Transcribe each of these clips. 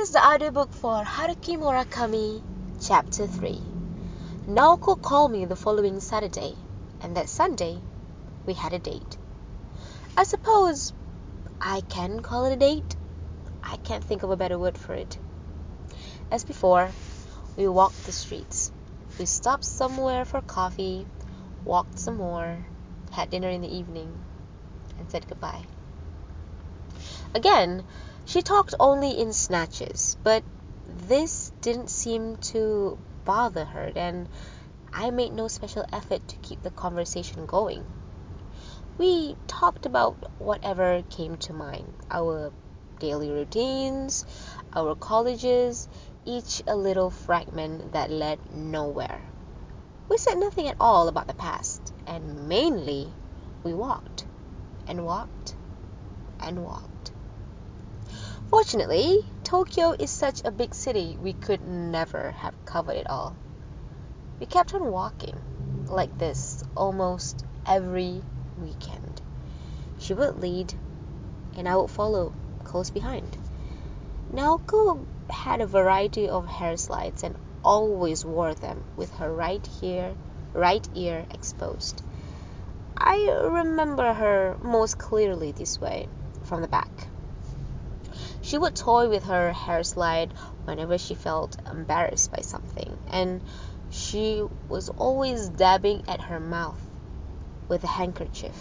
is the audiobook for Haruki Murakami, Chapter 3. Naoko called me the following Saturday, and that Sunday, we had a date. I suppose I can call it a date. I can't think of a better word for it. As before, we walked the streets. We stopped somewhere for coffee, walked some more, had dinner in the evening, and said goodbye. Again, she talked only in snatches, but this didn't seem to bother her, and I made no special effort to keep the conversation going. We talked about whatever came to mind, our daily routines, our colleges, each a little fragment that led nowhere. We said nothing at all about the past, and mainly we walked and walked and walked. Fortunately, Tokyo is such a big city we could never have covered it all. We kept on walking like this almost every weekend. She would lead, and I would follow close behind. Naoko had a variety of hair slides and always wore them with her right ear exposed. I remember her most clearly this way, from the back. She would toy with her hair slide whenever she felt embarrassed by something, and she was always dabbing at her mouth with a handkerchief.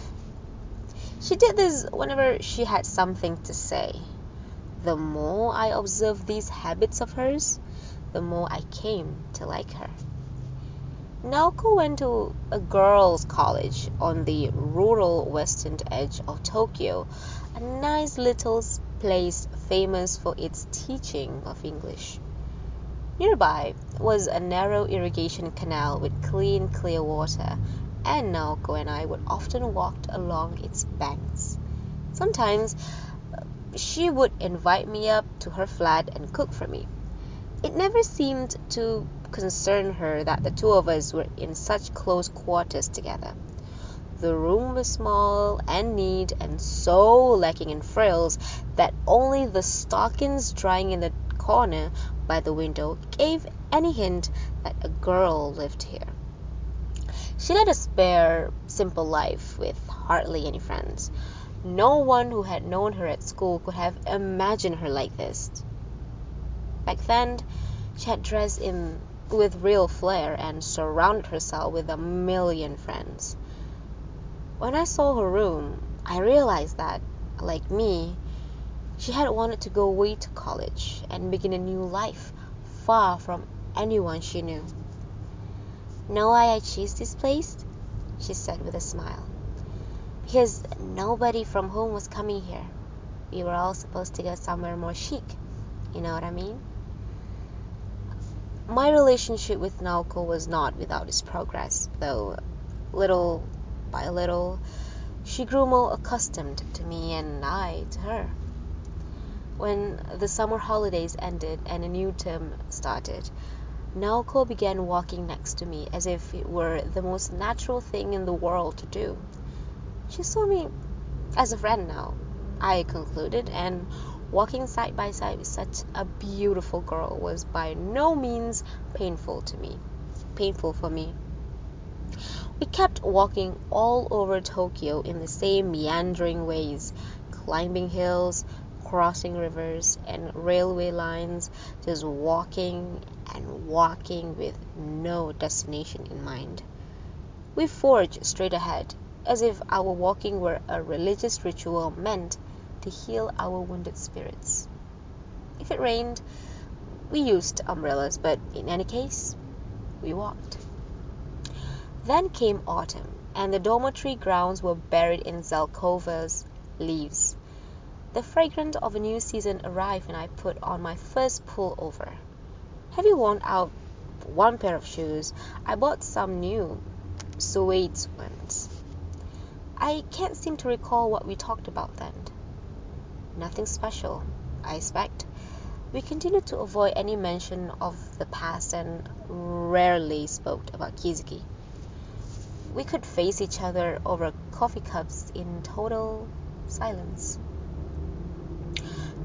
She did this whenever she had something to say. The more I observed these habits of hers, the more I came to like her. Naoko went to a girls' college on the rural western edge of Tokyo, a nice little place famous for its teaching of English. Nearby was a narrow irrigation canal with clean, clear water, and Naoko and I would often walk along its banks. Sometimes she would invite me up to her flat and cook for me. It never seemed to concern her that the two of us were in such close quarters together. The room was small and neat and so lacking in frills that only the stockings drying in the corner by the window gave any hint that a girl lived here. She led a spare, simple life with hardly any friends. No one who had known her at school could have imagined her like this. Back then, she had dressed with real flair and surrounded herself with a million friends. When I saw her room, I realized that, like me, she had wanted to go away to college and begin a new life, far from anyone she knew. "Know why I chose this place?" she said with a smile. "Because nobody from home was coming here. We were all supposed to go somewhere more chic. You know what I mean?" My relationship with Naoko was not without its progress, though little by little she grew more accustomed to me and I to her. When the summer holidays ended and a new term started, Naoko began walking next to me as if it were the most natural thing in the world to do. She saw me as a friend now, I concluded, and walking side by side with such a beautiful girl was by no means painful for me. We kept walking all over Tokyo in the same meandering ways, climbing hills, crossing rivers and railway lines, just walking and walking with no destination in mind. We forged straight ahead, as if our walking were a religious ritual meant to heal our wounded spirits. If it rained, we used umbrellas, but in any case, we walked. Then came autumn, and the dormitory grounds were buried in Zelkova's leaves. The fragrance of a new season arrived, and I put on my first pullover. Having worn out one pair of shoes, I bought some new suede ones. I can't seem to recall what we talked about then. Nothing special, I expect. We continued to avoid any mention of the past and rarely spoke about Kizuki. We could face each other over coffee cups in total silence.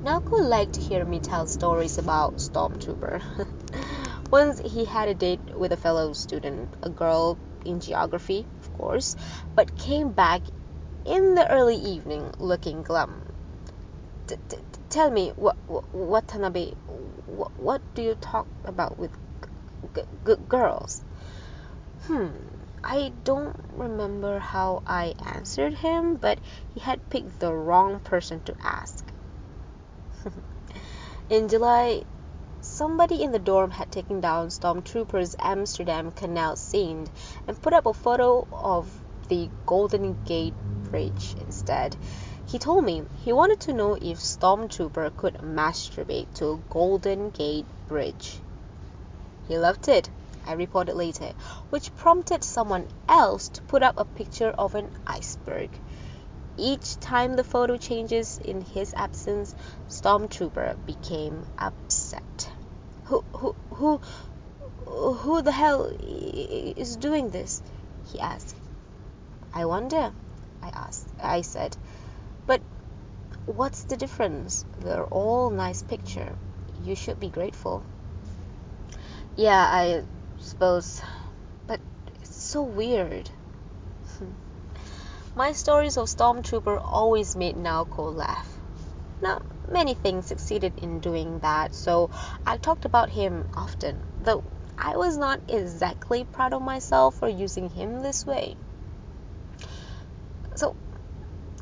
Naoko liked to hear me tell stories about Stormtrooper. Once he had a date with a fellow student, a girl in geography, of course, but came back in the early evening looking glum. Tell me, Watanabe, what do you talk about with girls? I don't remember how I answered him, but he had picked the wrong person to ask. In July, somebody in the dorm had taken down Stormtrooper's Amsterdam Canal scene and put up a photo of the Golden Gate Bridge instead. He told me he wanted to know if Stormtrooper could masturbate to a Golden Gate Bridge. He loved it, I reported later, which prompted someone else to put up a picture of an iceberg. Each time the photo changes in his absence, Stormtrooper became upset. Who the hell is doing this? He asked. I wonder, I said. But what's the difference? They're all nice picture. You should be grateful. Yeah, I suppose. But it's so weird. My stories of Stormtrooper always made Naoko laugh. Not many things succeeded in doing that, so I talked about him often, though I was not exactly proud of myself for using him this way. So,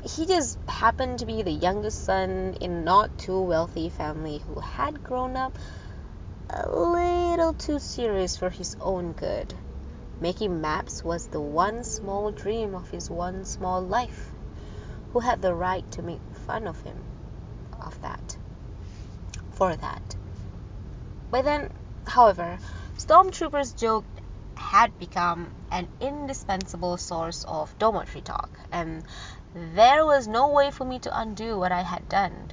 he just happened to be the youngest son in a not too wealthy family who had grown up a little too serious for his own good. Making maps was the one small dream of his one small life. Who had the right to make fun of him for that? By then, however, Stormtrooper's joke had become an indispensable source of dormitory talk, and there was no way for me to undo what I had done.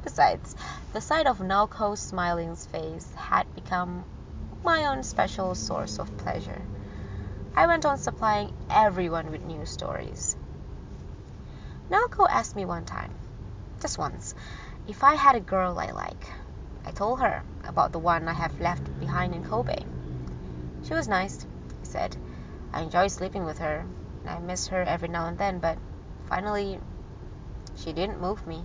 Besides, the sight of Naoko's smiling face had become my own special source of pleasure. I went on supplying everyone with new stories. Naoko asked me one time, just once, if I had a girl I like. I told her about the one I have left behind in Kobe. She was nice, I said. I enjoy sleeping with her, and I miss her every now and then, but finally, she didn't move me.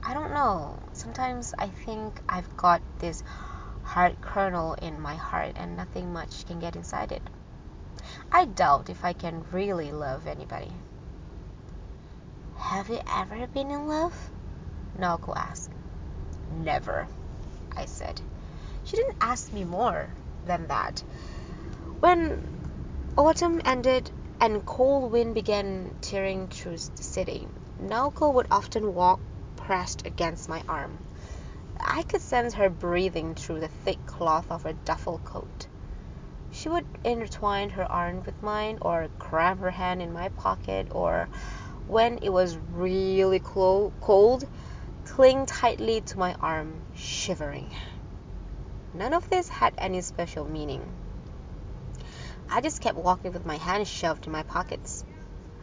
I don't know, sometimes I think I've got this hard kernel in my heart and nothing much can get inside it. I doubt if I can really love anybody. Have you ever been in love? Naoko asked. Never, I said. She didn't ask me more than that. When autumn ended and cold wind began tearing through the city, Naoko would often walk pressed against my arm. I could sense her breathing through the thick cloth of her duffel coat. She would intertwine her arm with mine, or cram her hand in my pocket, or, when it was really cold, cling tightly to my arm, shivering. None of this had any special meaning. I just kept walking with my hands shoved in my pockets.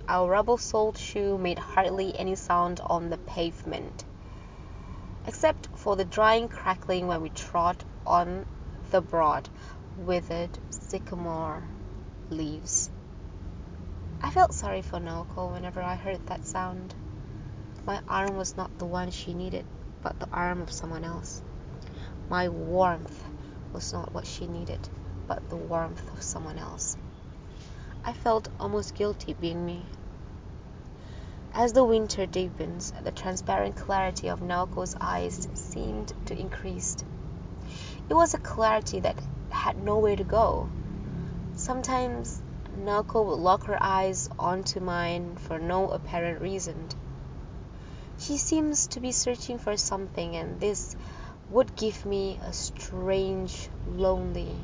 Our rubber-soled shoe made hardly any sound on the pavement, except for the drying crackling when we trod on the broad, withered sycamore leaves. I felt sorry for Naoko whenever I heard that sound. My arm was not the one she needed, but the arm of someone else. My warmth was not what she needed, but the warmth of someone else. I felt almost guilty being me. As the winter deepens, the transparent clarity of Naoko's eyes seemed to increase. It was a clarity that had nowhere to go. Sometimes Naoko would lock her eyes onto mine for no apparent reason. She seems to be searching for something, and this would give me a strange, lonely,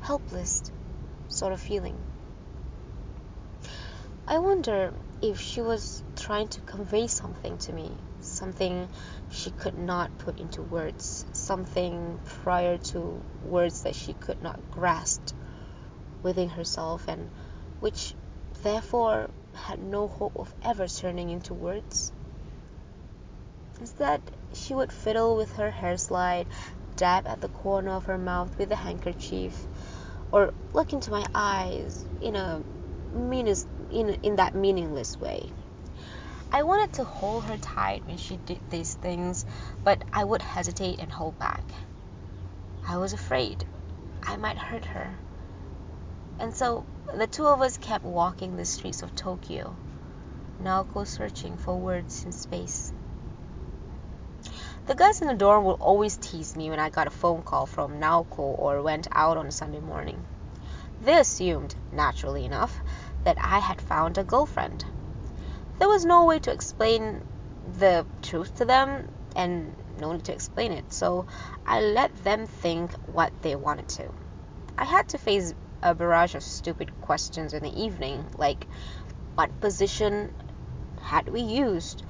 helpless sort of feeling. I wonder if she was trying to convey something to me, something she could not put into words, something prior to words that she could not grasp within herself, and which therefore had no hope of ever turning into words. Instead, she would fiddle with her hair slide, dab at the corner of her mouth with a handkerchief, or look into my eyes in that meaningless way. I wanted to hold her tight when she did these things, but I would hesitate and hold back. I was afraid I might hurt her. And so the two of us kept walking the streets of Tokyo, Naoko searching for words in space. The guys in the dorm would always tease me when I got a phone call from Naoko or went out on a Sunday morning. They assumed, naturally enough, that I had found a girlfriend. There was no way to explain the truth to them, and no need to explain it, so I let them think what they wanted to. I had to face a barrage of stupid questions in the evening, like what position had we used,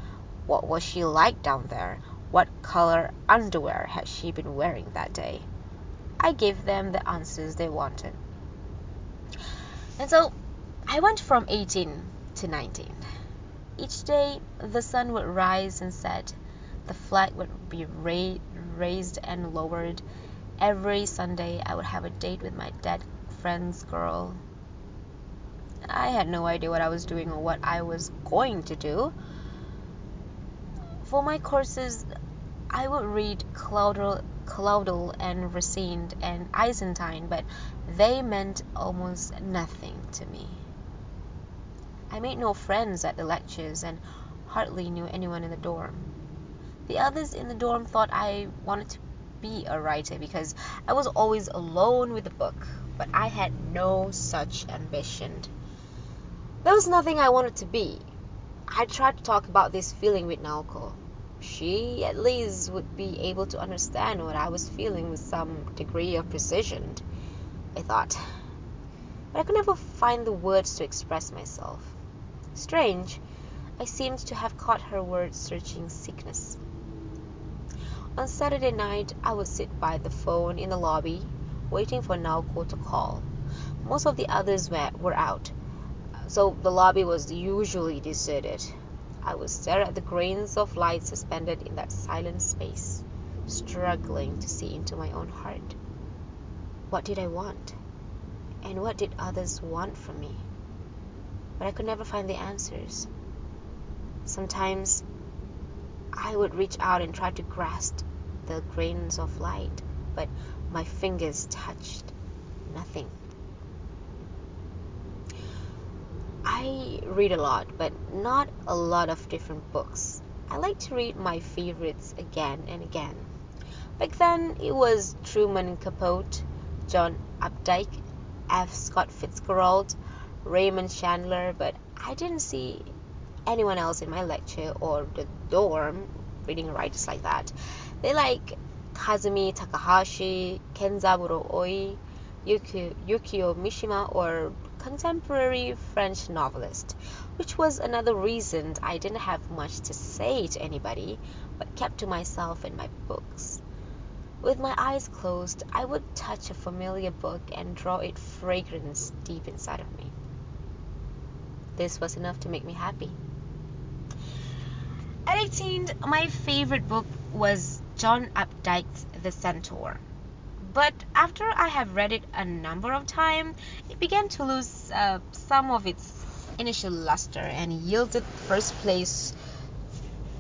what was she like down there, what color underwear had she been wearing that day. I gave them the answers they wanted. And so I went from 18 to 19. Each day, the sun would rise and set. The flag would be raised and lowered. Every Sunday, I would have a date with my dead friend's girl. I had no idea what I was doing or what I was going to do. For my courses, I would read Claudel and Racine and Eisenstein, but they meant almost nothing to me. I made no friends at the lectures and hardly knew anyone in the dorm. The others in the dorm thought I wanted to be a writer because I was always alone with the book, but I had no such ambition. There was nothing I wanted to be. I tried to talk about this feeling with Naoko. She, at least, would be able to understand what I was feeling with some degree of precision, I thought. But I could never find the words to express myself. Strange, I seemed to have caught her word-searching sickness. On Saturday night, I would sit by the phone in the lobby, waiting for Naoko to call. Most of the others were out, so the lobby was usually deserted. I would stare at the grains of light suspended in that silent space, struggling to see into my own heart. What did I want? And what did others want from me? But I could never find the answers. Sometimes I would reach out and try to grasp the grains of light, but my fingers touched nothing. I read a lot, but not a lot of different books. I like to read my favorites again and again. Back then, it was Truman Capote, John Updike, F. Scott Fitzgerald, Raymond Chandler, but I didn't see anyone else in my lecture or the dorm reading writers like that. They like Kazumi Takahashi, Kenzaburo Oi, Yukio Mishima, or contemporary French novelist, which was another reason I didn't have much to say to anybody, but kept to myself and my books. With my eyes closed, I would touch a familiar book and draw its fragrance deep inside of me. This was enough to make me happy. At 18, my favorite book was John Updike's The Centaur. But after I have read it a number of times, it began to lose some of its initial luster and yielded first place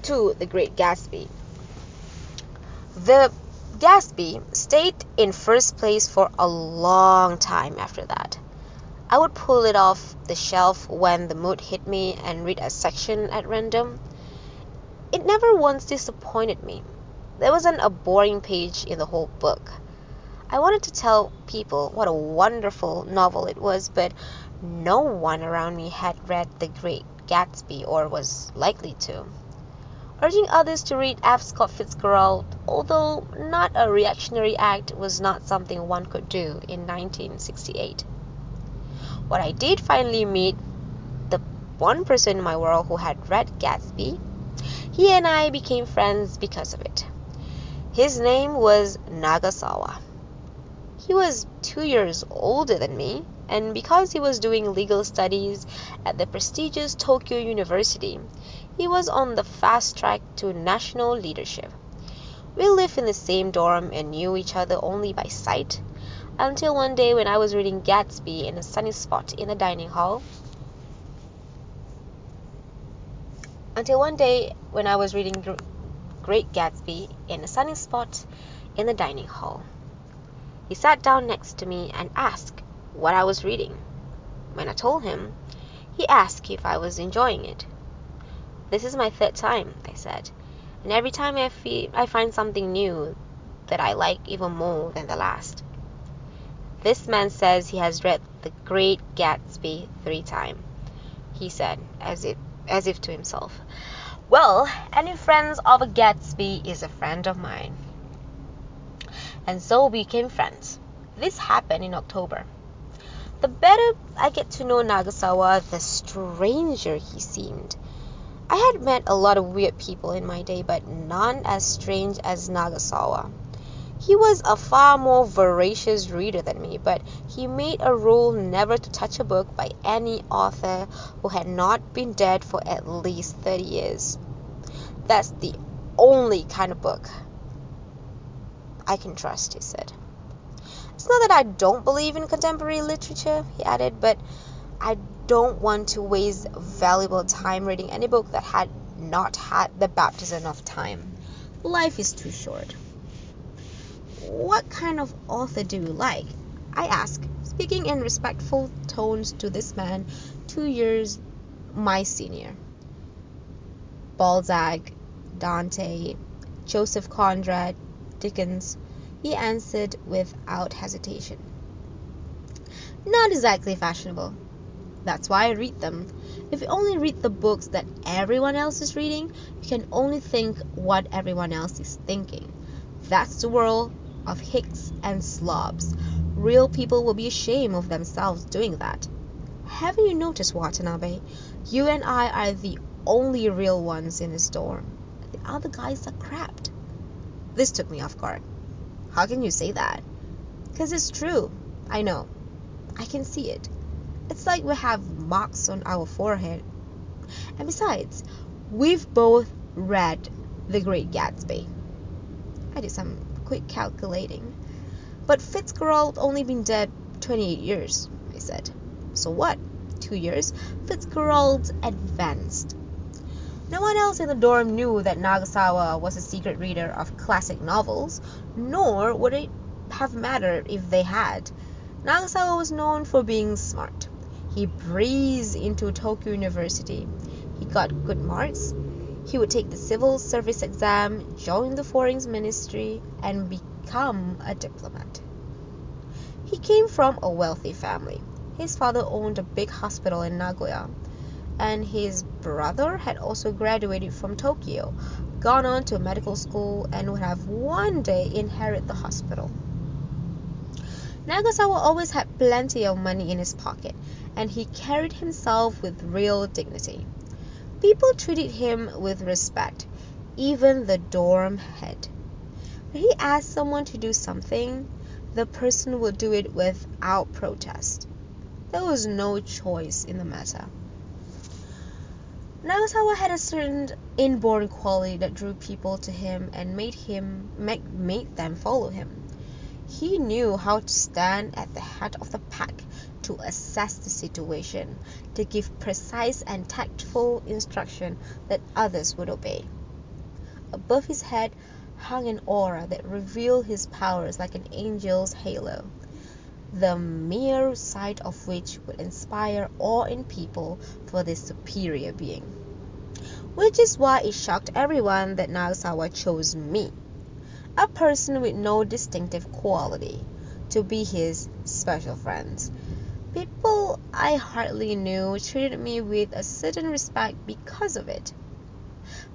to The Great Gatsby. The Gatsby stayed in first place for a long time after that. I would pull it off the shelf when the mood hit me and read a section at random. It never once disappointed me. There wasn't a boring page in the whole book. I wanted to tell people what a wonderful novel it was, but no one around me had read The Great Gatsby or was likely to. Urging others to read F. Scott Fitzgerald, although not a reactionary act, was not something one could do in 1968. When I did finally meet the one person in my world who had read Gatsby, he and I became friends because of it. His name was Nagasawa. He was 2 years older than me, and because he was doing legal studies at the prestigious Tokyo University, He was on the fast track to national leadership. We lived in the same dorm and knew each other only by sight, until one day when I was reading Gatsby in a sunny spot in the dining hall. Great Gatsby in a sunny spot in the dining hall. He sat down next to me and asked what I was reading. When I told him, he asked if I was enjoying it. "This is my third time," I said, "and every time I find something new that I like even more than the last." "This man says he has read The Great Gatsby 3 times, he said, as if to himself. "Well, any friends of a Gatsby is a friend of mine." And so we became friends. This happened in October. The better I get to know Nagasawa, the stranger he seemed. I had met a lot of weird people in my day, but none as strange as Nagasawa. He was a far more voracious reader than me, but he made a rule never to touch a book by any author who had not been dead for at least 30 years. "That's the only kind of book I can trust," he said. "It's not that I don't believe in contemporary literature," he added, "but I don't want to waste valuable time reading any book that had not had the baptism of time. Life is too short." "What kind of author do you like?" I asked, speaking in respectful tones to this man 2 years my senior. "Balzac, Dante, Joseph Conrad, Dickens," he answered without hesitation. "Not exactly fashionable. That's why I read them. If you only read the books that everyone else is reading, you can only think what everyone else is thinking. That's the world of hicks and slobs. Real people will be ashamed of themselves doing that. Haven't you noticed, Watanabe? You and I are the only real ones in this dorm. The other guys are crapped." This took me off guard. "How can you say that?" "'Cause it's true. I know. I can see it. It's like we have marks on our forehead. And besides, we've both read The Great Gatsby." I did some quick calculating. "But Fitzgerald only been dead 28 years, I said. "So what? 2 years? Fitzgerald's advanced." No one else in the dorm knew that Nagasawa was a secret reader of classic novels, nor would it have mattered if they had. Nagasawa was known for being smart. He breezed into Tokyo University. He got good marks. He would take the civil service exam, join the foreign ministry, and become a diplomat. He came from a wealthy family. His father owned a big hospital in Nagoya, and his brother had also graduated from Tokyo, gone on to medical school, and would have one day inherit the hospital. Nagasawa always had plenty of money in his pocket, and he carried himself with real dignity. People treated him with respect, even the dorm head. When he asked someone to do something, the person would do it without protest. There was no choice in the matter. Nagasawa had a certain inborn quality that drew people to him and made them follow him. He knew how to stand at the head of the pack, to assess the situation, to give precise and tactful instruction that others would obey. Above his head hung an aura that revealed his powers like an angel's halo, the mere sight of which would inspire awe in people for this superior being. Which is why it shocked everyone that Nagasawa chose me, a person with no distinctive quality, to be his special friend. People I hardly knew treated me with a certain respect because of it.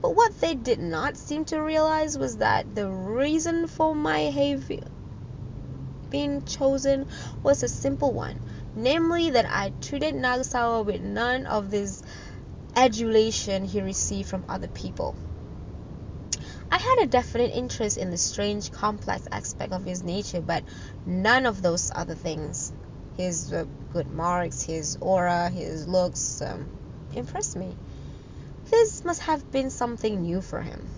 But what they did not seem to realize was that the reason for my being chosen was a simple one, namely that I treated Nagasawa with none of this adulation he received from other people. I had a definite interest in the strange, complex aspect of his nature, but none of those other things. His good marks, his aura, his looks impressed me. This must have been something new for him.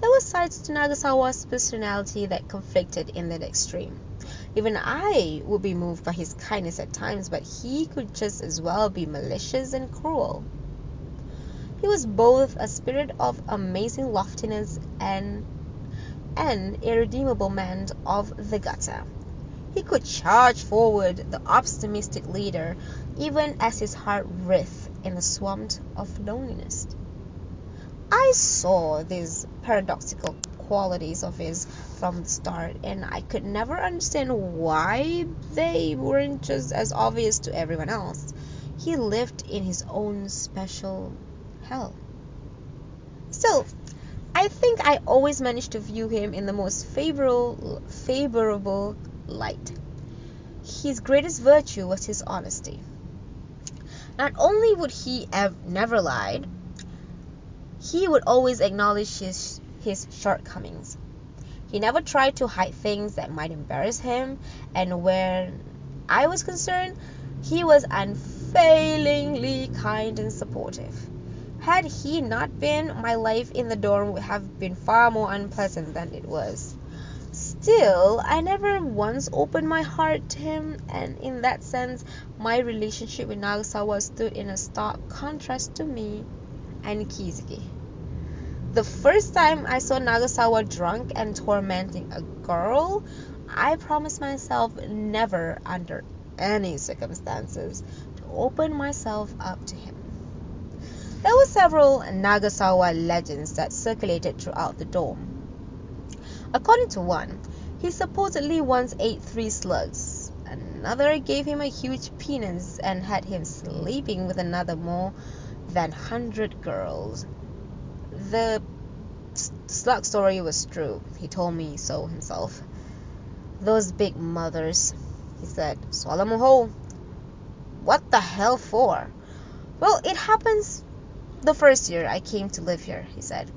There were sides to Nagasawa's personality that conflicted in the extreme. Even I would be moved by his kindness at times, but he could just as well be malicious and cruel. He was both a spirit of amazing loftiness and an irredeemable man of the gutter. He could charge forward, the optimistic leader, even as his heart writhed in the swamp of loneliness. I saw these paradoxical qualities of his from the start, and I could never understand why they weren't just as obvious to everyone else. He lived in his own special hell. Still, I think I always managed to view him in the most favorable light. His greatest virtue was his honesty. Not only would he have never lied, he would always acknowledge his shortcomings. He never tried to hide things that might embarrass him, and when I was concerned, he was unfailingly kind and supportive. Had he not been, my life in the dorm would have been far more unpleasant than it was. Still, I never once opened my heart to him, and in that sense, my relationship with Nagasawa stood in a stark contrast to me and Kizuki. The first time I saw Nagasawa drunk and tormenting a girl, I promised myself never, under any circumstances, to open myself up to him. There were several Nagasawa legends that circulated throughout the dorm. According to one, he supposedly once ate 3 slugs. Another gave him a huge penis and had him sleeping with another more than 100 girls. The slug story was true. He told me so himself. Those big mothers, he said, swallow them whole. What the hell for? Well, it happens the first year I came to live here, he said.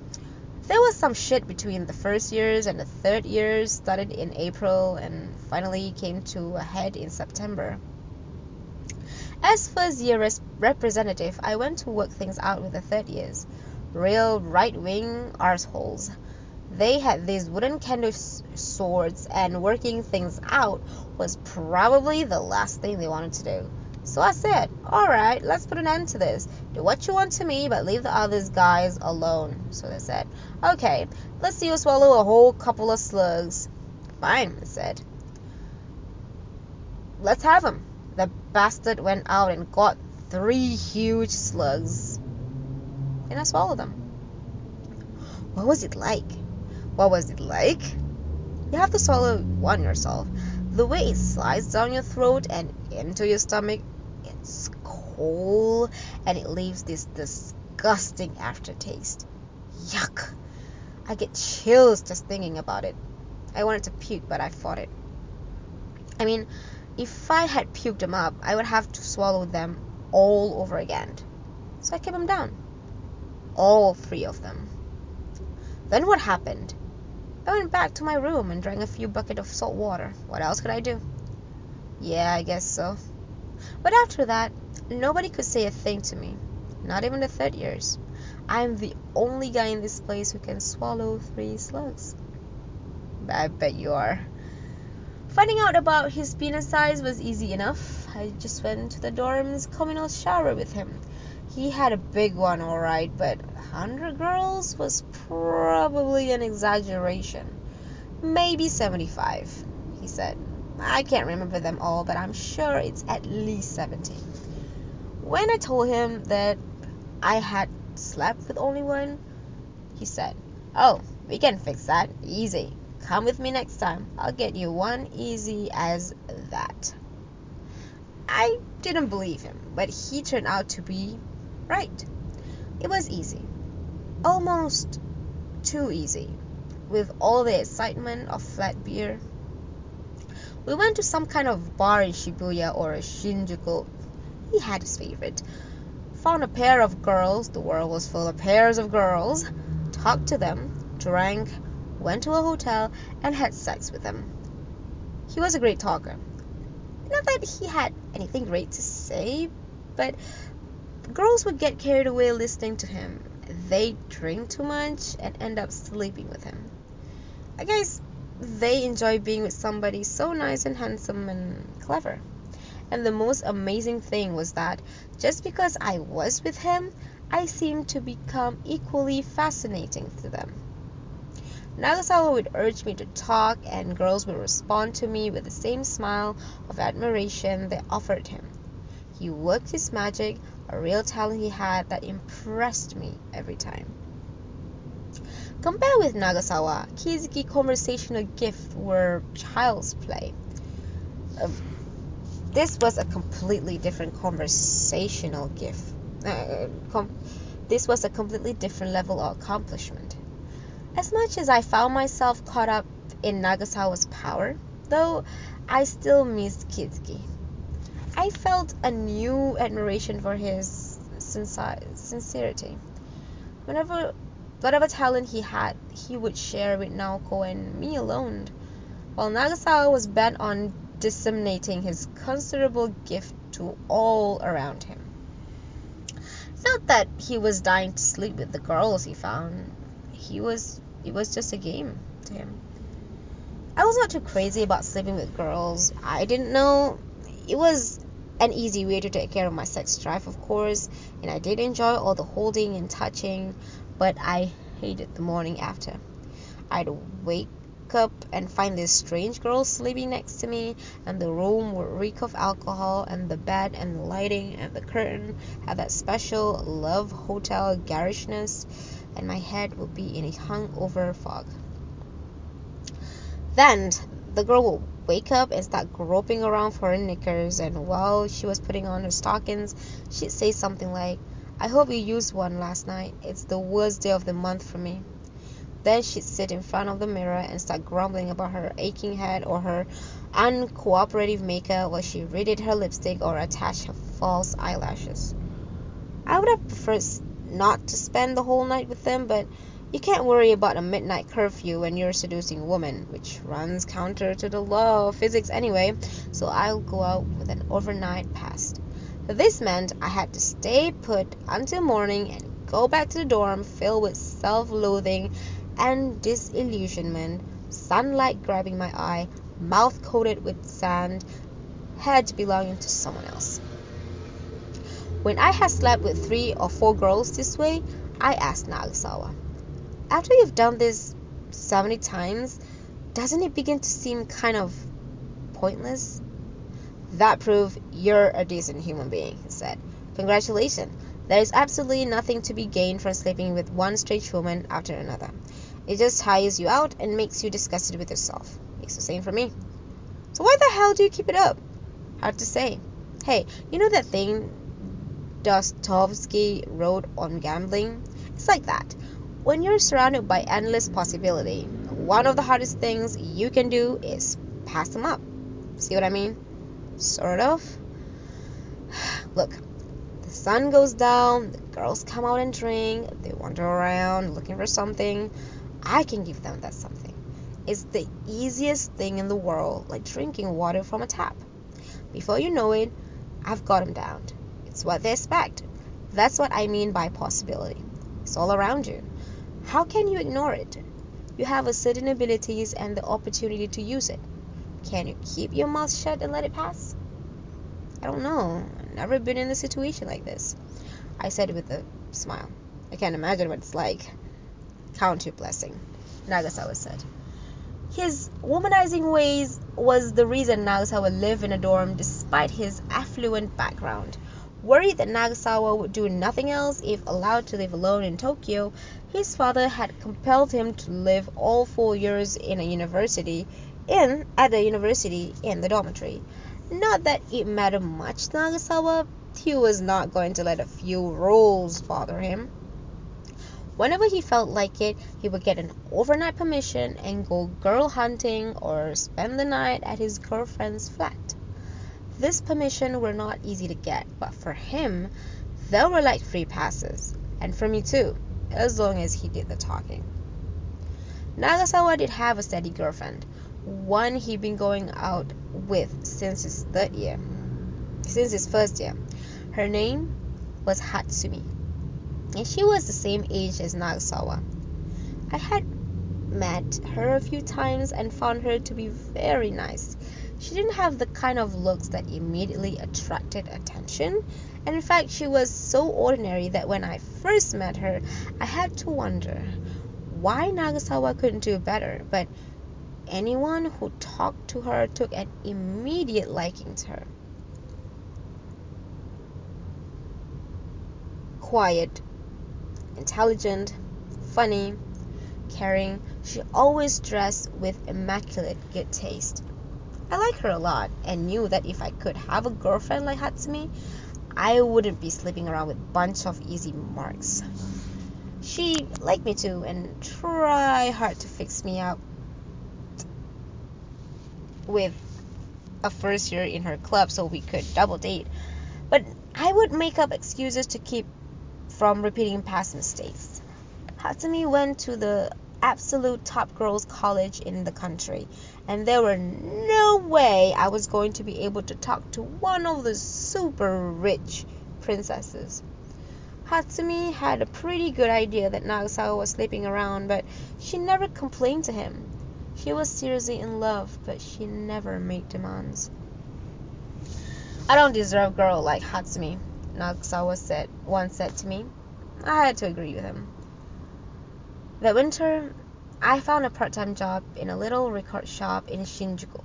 There was some shit between the first years and the third years, started in April and finally came to a head in September. As first year representative, I went to work things out with the third years. Real right-wing arseholes. They had these wooden kendo swords, and working things out was probably the last thing they wanted to do. So I said, alright, let's put an end to this. Do what you want to me, but leave the other guys alone. So they said, okay, let's see you swallow a whole couple of slugs. Fine, I said. Let's have them. The bastard went out and got 3 huge slugs. And I swallowed them. What was it like? What was it like? You have to swallow one yourself. The way it slides down your throat and into your stomach, it's cold and it leaves this disgusting aftertaste. Yuck! I get chills just thinking about it. I wanted to puke, but I fought it. I mean, if I had puked them up, I would have to swallow them all over again. So I kept them down. All 3 of them. Then what happened? I went back to my room and drank a few buckets of salt water. What else could I do? Yeah, I guess so. But after that, nobody could say a thing to me. Not even the third years. I'm the only guy in this place who can swallow 3 slugs. I bet you are. Finding out about his penis size was easy enough. I just went to the dorm's communal shower with him. He had a big one, alright, but 100 girls was probably an exaggeration. Maybe 75, he said. I can't remember them all, but I'm sure it's at least 70. When I told him that I had slept with only one, he said, oh, we can fix that. Easy. Come with me next time. I'll get you one easy as that. I didn't believe him, but he turned out to be right. It was easy. Almost too easy. With all the excitement of flat beer. We went to some kind of bar in Shibuya or Shinjuku. He had his favorite. Found a pair of girls. The world was full of pairs of girls. Talked to them. Drank. Went to a hotel and had sex with them. He was a great talker. Not that he had anything great to say, but girls would get carried away listening to him. They drink too much and end up sleeping with him. I guess they enjoy being with somebody so nice and handsome and clever. And the most amazing thing was that just because I was with him, I seemed to become equally fascinating to them. Nagasawa would urge me to talk, and girls would respond to me with the same smile of admiration they offered him. He worked his magic, a real talent he had that impressed me every time. Compared with Nagasawa, Kizuki's conversational gifts were child's play. This was a completely different conversational gift. This was a completely different level of accomplishment. As much as I found myself caught up in Nagasawa's power, though, I still missed Kizuki. I felt a new admiration for his sincerity. Whatever talent he had, he would share with Naoko and me alone, while Nagasawa was bent on disseminating his considerable gift to all around him. Not that he was dying to sleep with the girls he found. It was just a game to him. I was not too crazy about sleeping with girls. I didn't know. It was an easy way to take care of my sex drive, of course, and I did enjoy all the holding and touching, but I hated the morning after. I'd wake up and find this strange girl sleeping next to me, and the room would reek of alcohol, and the bed and the lighting and the curtain had that special love hotel garishness, and my head would be in a hungover fog. Then the girl would wake up and start groping around for her knickers, and while she was putting on her stockings, she'd say something like, "I hope you used one last night. It's the worst day of the month for me." Then she'd sit in front of the mirror and start grumbling about her aching head or her uncooperative makeup while she redid her lipstick or attached her false eyelashes. I would have preferred not to spend the whole night with them, but you can't worry about a midnight curfew when you're seducing a woman, which runs counter to the law of physics anyway, so I'll go out with an overnight pass. This meant I had to stay put until morning and go back to the dorm filled with self-loathing and disillusionment, sunlight grabbing my eye, mouth coated with sand, head belonging to someone else. When I had slept with 3 or 4 girls this way, I asked Nagasawa, "After you've done this 70 times, doesn't it begin to seem kind of pointless?" "That proves you're a decent human being," he said. "Congratulations. There is absolutely nothing to be gained from sleeping with one strange woman after another. It just tires you out and makes you disgusted with yourself. It's the same for me." "So why the hell do you keep it up?" "Hard to say. Hey, you know that thing Dostoevsky wrote on gambling? It's like that. When you're surrounded by endless possibility, one of the hardest things you can do is pass them up. See what I mean? Sort of. Look, the sun goes down, the girls come out and drink, they wander around looking for something. I can give them that something. It's the easiest thing in the world, like drinking water from a tap. Before you know it, I've got them down. It's what they expect. That's what I mean by possibility. It's all around you. How can you ignore it? You have a certain abilities and the opportunity to use it. Can you keep your mouth shut and let it pass?" "I don't know. I've never been in a situation like this," I said with a smile. "I can't imagine what it's like." "Count your blessing," Nagasawa said. His womanizing ways was the reason Nagasawa lived in a dorm despite his affluent background. Worried that Nagasawa would do nothing else if allowed to live alone in Tokyo, his father had compelled him to live all 4 years at the university in the dormitory. Not that it mattered much to Nagasawa. He was not going to let a few rules bother him. Whenever he felt like it, he would get an overnight permission and go girl hunting or spend the night at his girlfriend's flat. This permission were not easy to get, but for him, they were like free passes, and for me too, as long as he did the talking. Nagasawa did have a steady girlfriend, one he'd been going out with since his first year. Her name was Hatsumi, and she was the same age as Nagasawa. I had met her a few times and found her to be very nice. She didn't have the kind of looks that immediately attracted attention, and in fact she was so ordinary that when I first met her I had to wonder why Nagasawa couldn't do better, but anyone who talked to her took an immediate liking to her. Quiet, intelligent, funny, caring, she always dressed with immaculate good taste. I liked her a lot and knew that if I could have a girlfriend like Hatsumi, I wouldn't be sleeping around with a bunch of easy marks. She liked me too and tried hard to fix me up with a first year in her club so we could double date. But I would make up excuses to keep from repeating past mistakes. Hatsumi went to the absolute top girls' college in the country, and there were no way I was going to be able to talk to one of the super rich princesses. Hatsumi had a pretty good idea that Nagasawa was sleeping around, but she never complained to him. She was seriously in love, but she never made demands. I don't deserve a girl like Hatsumi, Nagasawa once said to me. I had to agree with him. That winter, I found a part-time job in a little record shop in Shinjuku.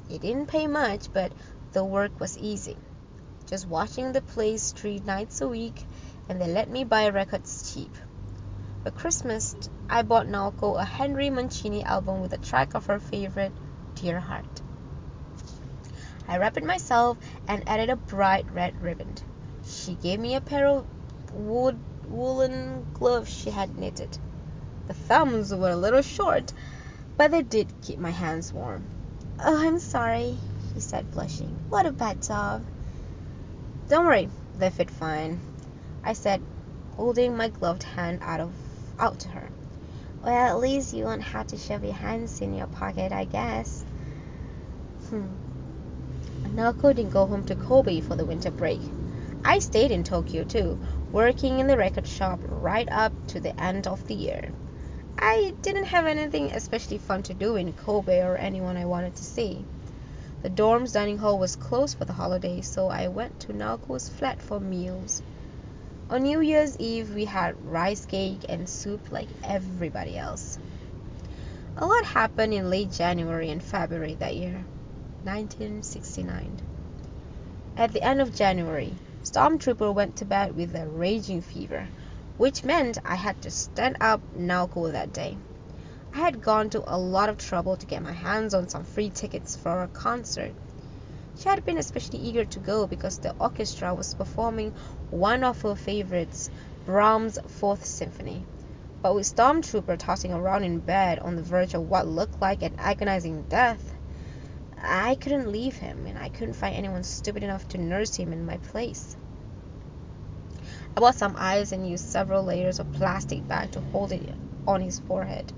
It didn't pay much, but the work was easy. Just watching the place 3 nights a week, and they let me buy records cheap. For Christmas, I bought Naoko a Henry Mancini album with a track of her favorite, Dear Heart. I wrapped it myself and added a bright red ribbon. She gave me a pair of woolen gloves she had knitted. The thumbs were a little short, but they did keep my hands warm. "Oh, I'm sorry," she said, blushing. "What a bad job." "Don't worry, they fit fine," I said, holding my gloved hand out to her. "Well, at least you won't have to shove your hands in your pocket, I guess." Naoko didn't go home to Kobe for the winter break. I stayed in Tokyo too, working in the record shop right up to the end of the year. I didn't have anything especially fun to do in Kobe or anyone I wanted to see. The dorm's dining hall was closed for the holidays, so I went to Naoko's flat for meals. On New Year's Eve, we had rice cake and soup like everybody else. A lot happened in late January and February that year, 1969. At the end of January, Stormtrooper went to bed with a raging fever, which meant I had to stand up Naoko that day. I had gone to a lot of trouble to get my hands on some free tickets for a concert. She had been especially eager to go because the orchestra was performing one of her favorites, Brahms' Fourth Symphony. But with Stormtrooper tossing around in bed on the verge of what looked like an agonizing death, I couldn't leave him, and I couldn't find anyone stupid enough to nurse him in my place. I bought some ice and used several layers of plastic bag to hold it on his forehead,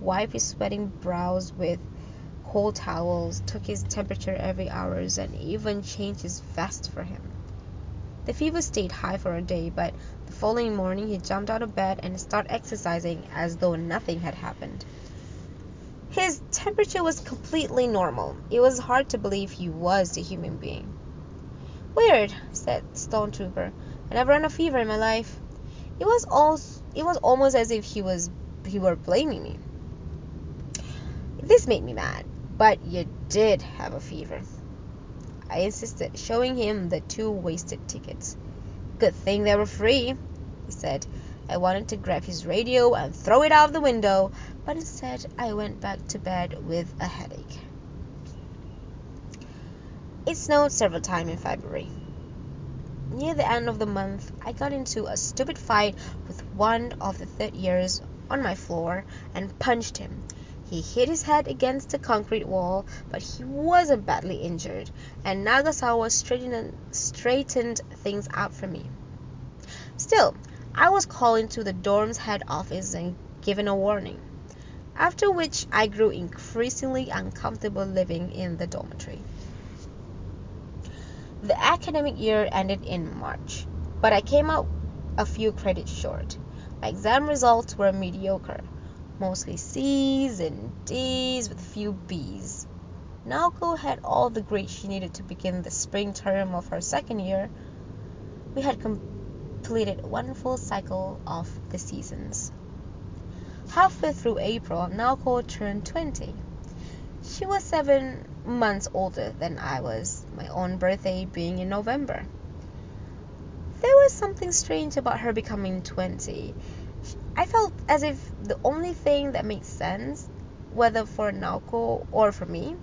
wiped his sweating brows with cold towels, took his temperature every hour, and even changed his vest for him. The fever stayed high for a day, but the following morning he jumped out of bed and started exercising as though nothing had happened. His temperature was completely normal. It was hard to believe he was a human being. "Weird," said Stormtrooper. "I never had a fever in my life." It was almost as if he were blaming me. This made me mad. "But you did have a fever," I insisted, showing him the 2 wasted tickets. "Good thing they were free," he said. I wanted to grab his radio and throw it out the window, but instead I went back to bed with a headache. It snowed several times in February. Near the end of the month, I got into a stupid fight with one of the third years on my floor and punched him. He hit his head against the concrete wall, but he wasn't badly injured, and Nagasawa straightened things out for me. Still, I was called into the dorm's head office and given a warning, after which I grew increasingly uncomfortable living in the dormitory. The academic year ended in March. but I came out a few credits short. My exam results were mediocre, mostly C's and D's with a few B's. Naoko had all the grades she needed to begin the spring term of her second year. We had completed one full cycle of the seasons. Halfway through April, Naoko turned 20. She was 7 months older than I was, my own birthday being in November. There was something strange about her becoming 20. I felt as if the only thing that made sense, whether for Naoko or for me,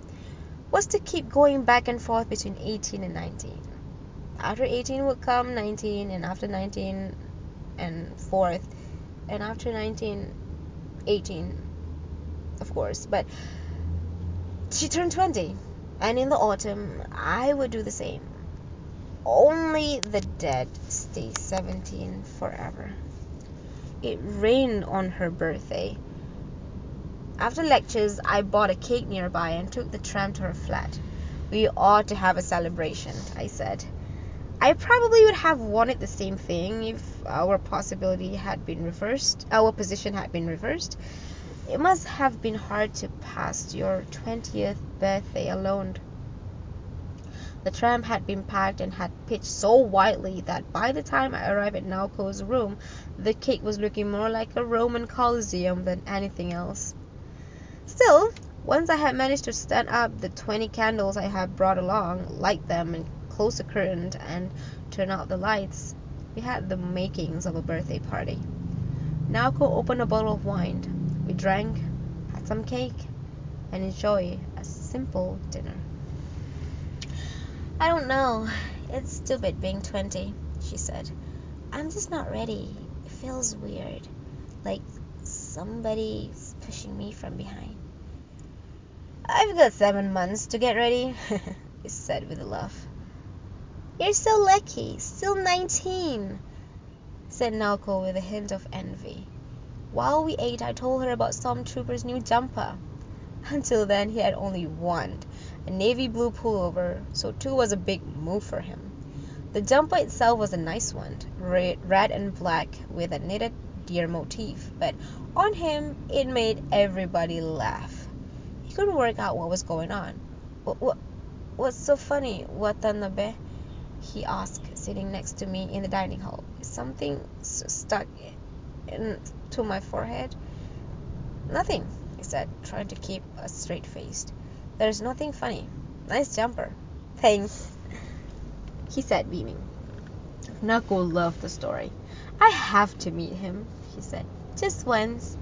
was to keep going back and forth between 18 and 19. After 18 would come 19, and after 19 and 4th, and after 19, 18, of course. But she turned 20, and in the autumn, I would do the same. Only the dead stay 17 forever. It rained on her birthday. After lectures, I bought a cake nearby and took the tram to her flat. We ought to have a celebration, I said. I probably would have wanted the same thing if our position had been reversed. It must have been hard to pass your 20th birthday alone. The tram had been packed and had pitched so widely that by the time I arrived at Naoko's room, the cake was looking more like a Roman Colosseum than anything else. Still, once I had managed to stand up the 20 candles I had brought along, light them and close the curtain and turn out the lights, we had the makings of a birthday party. Naoko opened a bottle of wine. We drank, had some cake, and enjoyed a simple dinner. I don't know. It's stupid being 20, she said. I'm just not ready. It feels weird. Like somebody's pushing me from behind. I've got 7 months to get ready, he said with a laugh. You're so lucky. Still 19, said Naoko with a hint of envy. While we ate, I told her about Stormtrooper's new jumper. Until then, he had only one, a navy blue pullover, so 2 was a big move for him. The jumper itself was a nice one, red and black with a knitted deer motif, but on him, it made everybody laugh. He couldn't work out what was going on. What's so funny, Watanabe? He asked, sitting next to me in the dining hall. Is something stuck into my forehead? Nothing, he said, trying to keep a straight face. There's nothing funny. Nice jumper. Thanks, he said, beaming. Naoko loved the story. I have to meet him, he said. Just once.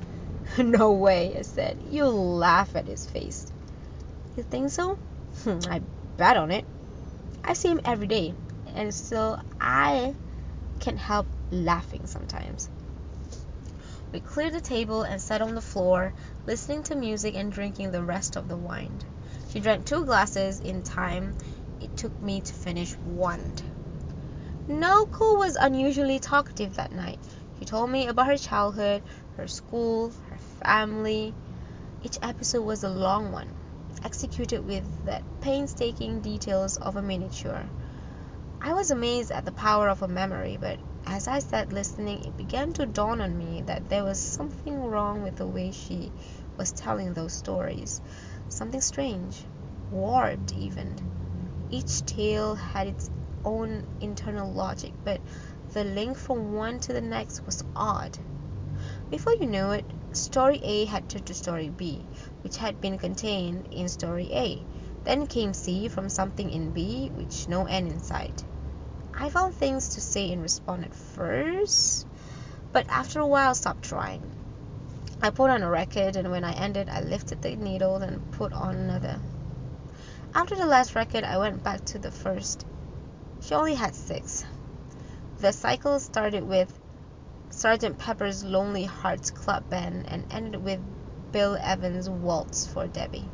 No way, I said. You'll laugh at his face. You think so? I bet on it. I see him every day, and still I can't help laughing sometimes. We cleared the table and sat on the floor, listening to music and drinking the rest of the wine. She drank 2 glasses in time. It took me to finish 1. Naoko was unusually talkative that night. She told me about her childhood, her school, her family. Each episode was a long one, executed with the painstaking details of a miniature. I was amazed at the power of her memory, but as I sat listening, it began to dawn on me that there was something wrong with the way she was telling those stories. Something strange, warped even. Each tale had its own internal logic, but the link from one to the next was odd. Before you knew it, Story A had turned to Story B, which had been contained in Story A. Then came C from something in B, which no end in sight. I found things to say in response at first, but after a while stopped trying. I put on a record, and when I ended, I lifted the needle and put on another. After the last record, I went back to the first. She only had 6. The cycle started with Sgt. Pepper's Lonely Hearts Club Band and ended with Bill Evans' Waltz for Debbie.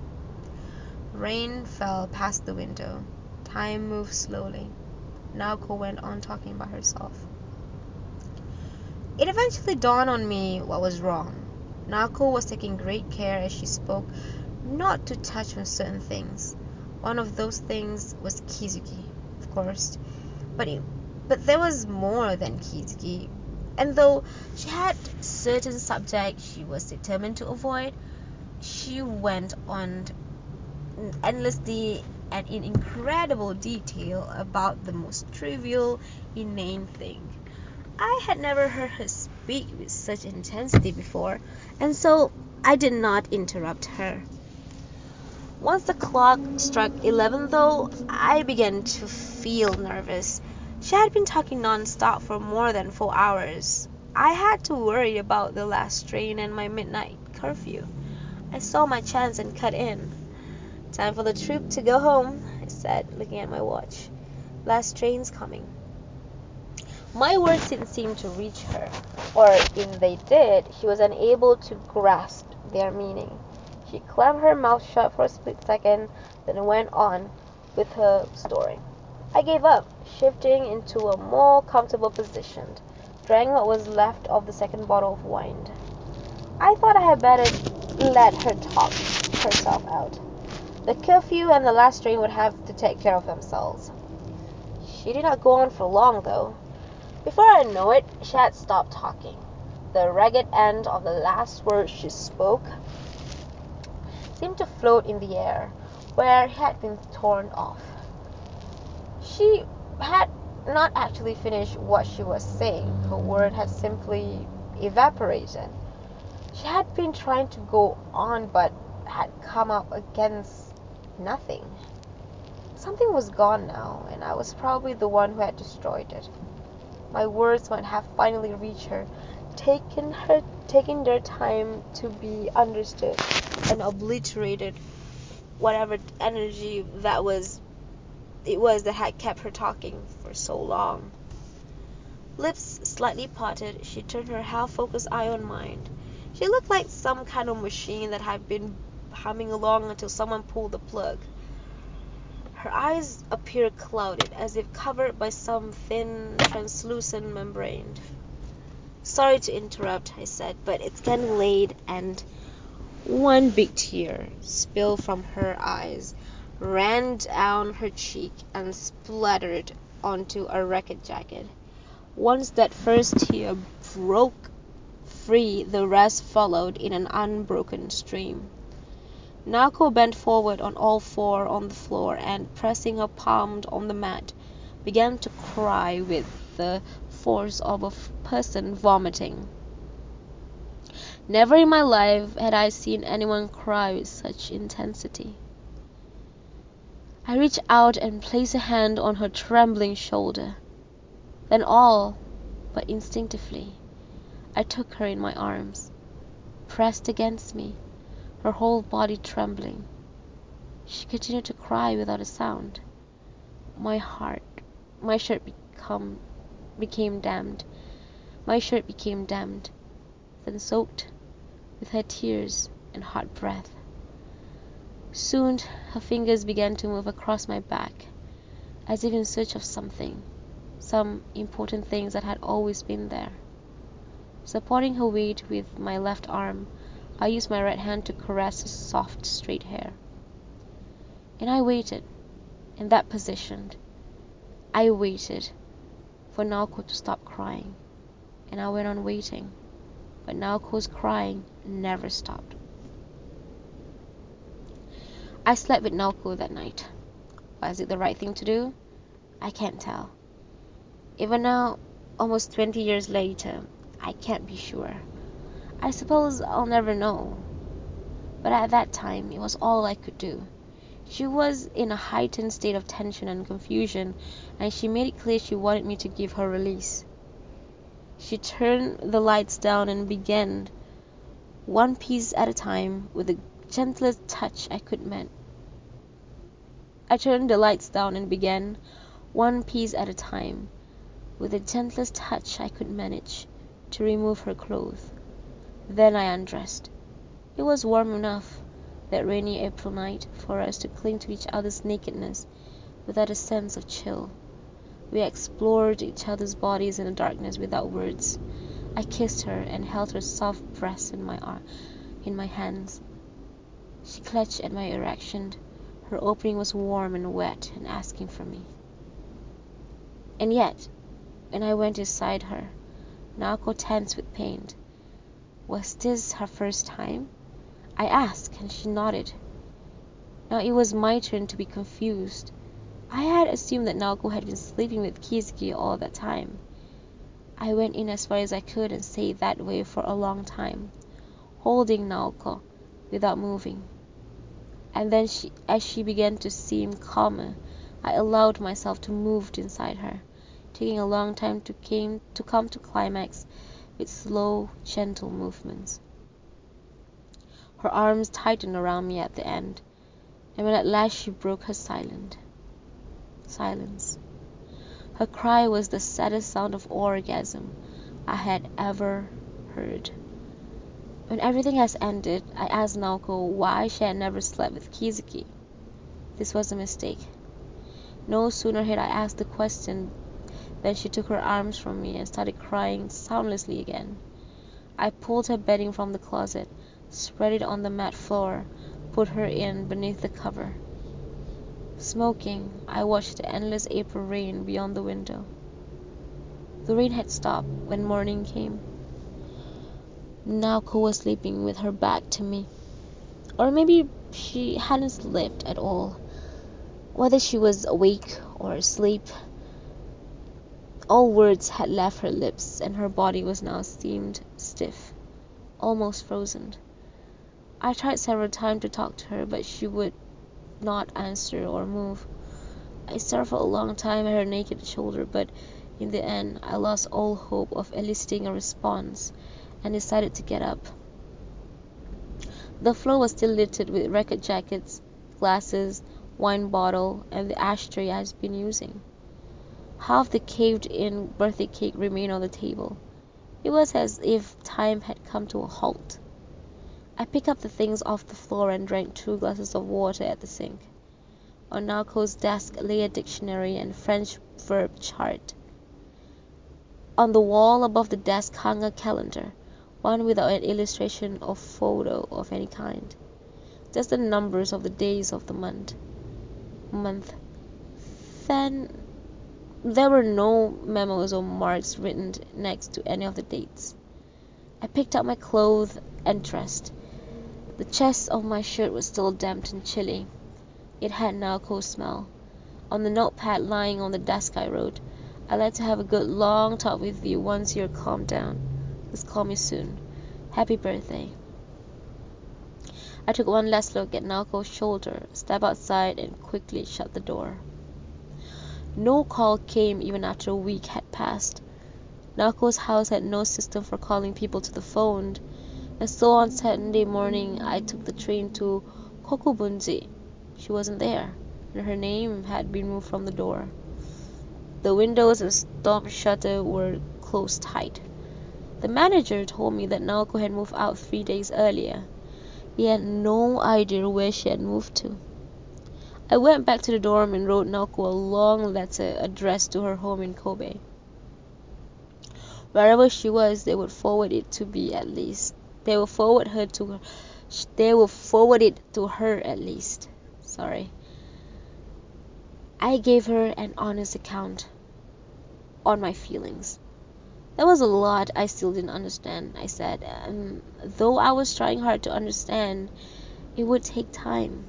Rain fell past the window. Time moved slowly. Naoko went on talking about herself. It eventually dawned on me what was wrong. Naoko was taking great care as she spoke not to touch on certain things. One of those things was Kizuki, of course, but it But there was more than Kitsuki. And though she had certain subjects she was determined to avoid, she went on endlessly and in incredible detail about the most trivial, inane thing. I had never heard her speak with such intensity before, and so I did not interrupt her. Once the clock struck 11, though, I began to feel nervous. She had been talking non-stop for more than 4 hours. I had to worry about the last train and my midnight curfew. I saw my chance and cut in. "Time for the troop to go home," I said, looking at my watch. "Last train's coming." My words didn't seem to reach her, or if they did, she was unable to grasp their meaning. She clamped her mouth shut for a split second, then went on with her story. I gave up, shifting into a more comfortable position, drank what was left of the second bottle of wine. I thought I had better let her talk herself out. The curfew and the last train would have to take care of themselves. She did not go on for long, though. Before I knew it, she had stopped talking. The ragged end of the last word she spoke seemed to float in the air, where it had been torn off. She had not actually finished what she was saying. Her word had simply evaporated. She had been trying to go on, but had come up against nothing. Something was gone now, and I was probably the one who had destroyed it. My words might have finally reached her, taking their time to be understood, and obliterated whatever energy that had kept her talking for so long. Lips slightly parted, she turned her half-focused eye on mine. She looked like some kind of machine that had been humming along until someone pulled the plug. Her eyes appeared clouded, as if covered by some thin, translucent membrane. "Sorry to interrupt," I said, "but it's getting late," and one big tear spilled from her eyes, ran down her cheek, and splattered onto a ragged jacket. Once that first tear broke free, the rest followed in an unbroken stream. Naoko bent forward on all four on the floor and, pressing her palm on the mat, began to cry with the force of a person vomiting. Never in my life had I seen anyone cry with such intensity. I reached out and placed a hand on her trembling shoulder. Then all but instinctively, I took her in my arms, pressed against me, her whole body trembling. She continued to cry without a sound. My shirt became damp. My shirt became damp, then soaked with her tears and hot breath. Soon her fingers began to move across my back, as if in search of something, some important things that had always been there. Supporting her weight with my left arm, I used my right hand to caress her soft, straight hair. And I waited, in that position. I waited for Naoko to stop crying, and I went on waiting, but Naoko's crying never stopped. I slept with Naoko that night. Was it the right thing to do? I can't tell. Even now, almost 20 years later, I can't be sure. I suppose I'll never know. But at that time, it was all I could do. She was in a heightened state of tension and confusion, and she made it clear she wanted me to give her release. She turned the lights down and began, one piece at a time, with the gentlest touch I could manage. I turned the lights down and began, one piece at a time, with the gentlest touch I could manage, to remove her clothes. Then I undressed. It was warm enough, that rainy April night, for us to cling to each other's nakedness without a sense of chill. We explored each other's bodies in the darkness without words. I kissed her and held her soft breasts in my hands. She clutched at my erection. Her opening was warm and wet and asking for me. And yet, and I went inside her, Naoko tense with pain. Was this her first time? I asked, and she nodded. Now it was my turn to be confused. I had assumed that Naoko had been sleeping with Kizuki all that time. I went in as far as I could and stayed that way for a long time, holding Naoko without moving. And then as she began to seem calmer, I allowed myself to move inside her, taking a long time to come to climax with slow, gentle movements. Her arms tightened around me at the end, and when at last she broke her silence. Her cry was the saddest sound of orgasm I had ever heard. When everything has ended, I asked Naoko why she had never slept with Kizuki. This was a mistake. No sooner had I asked the question than she took her arms from me and started crying soundlessly again. I pulled her bedding from the closet, spread it on the mat floor, put her in beneath the cover. Smoking, I watched the endless April rain beyond the window. The rain had stopped when morning came. Naoko was sleeping with her back to me. Or maybe she hadn't slept at all. Whether she was awake or asleep, all words had left her lips, and her body was now seemed stiff, almost frozen. I tried several times to talk to her, but she would not answer or move. I stared for a long time at her naked shoulder, but in the end I lost all hope of eliciting a response and decided to get up. The floor was still littered with record jackets, glasses, wine bottle, and the ashtray I had been using. Half the caved-in birthday cake remained on the table. It was as if time had come to a halt. I picked up the things off the floor and drank 2 glasses of water at the sink. On Naoko's desk lay a dictionary and French verb chart. On the wall above the desk hung a calendar, one without an illustration or photo of any kind. Just the numbers of the days of the month. Then there were no memos or marks written next to any of the dates. I picked up my clothes and dressed. The chest of my shirt was still damp and chilly. It had Naoko's smell. On the notepad lying on the desk I wrote, "I'd like to have a good long talk with you once you're calmed down. Please call me soon. Happy birthday." I took one last look at Naoko's shoulder, stepped outside, and quickly shut the door. No call came even after a week had passed. Naoko's house had no system for calling people to the phone, and so on Saturday morning I took the train to Kokubunji. She wasn't there, and her name had been moved from the door. The windows and storm shutter were closed tight. The manager told me that Naoko had moved out 3 days earlier. He had no idea where she had moved to. I went back to the dorm and wrote Naoko a long letter addressed to her home in Kobe. Wherever she was, they would forward it to me at least. They will forward it to her at least. I gave her an honest account on my feelings. There was a lot I still didn't understand, I said, and though I was trying hard to understand, it would take time.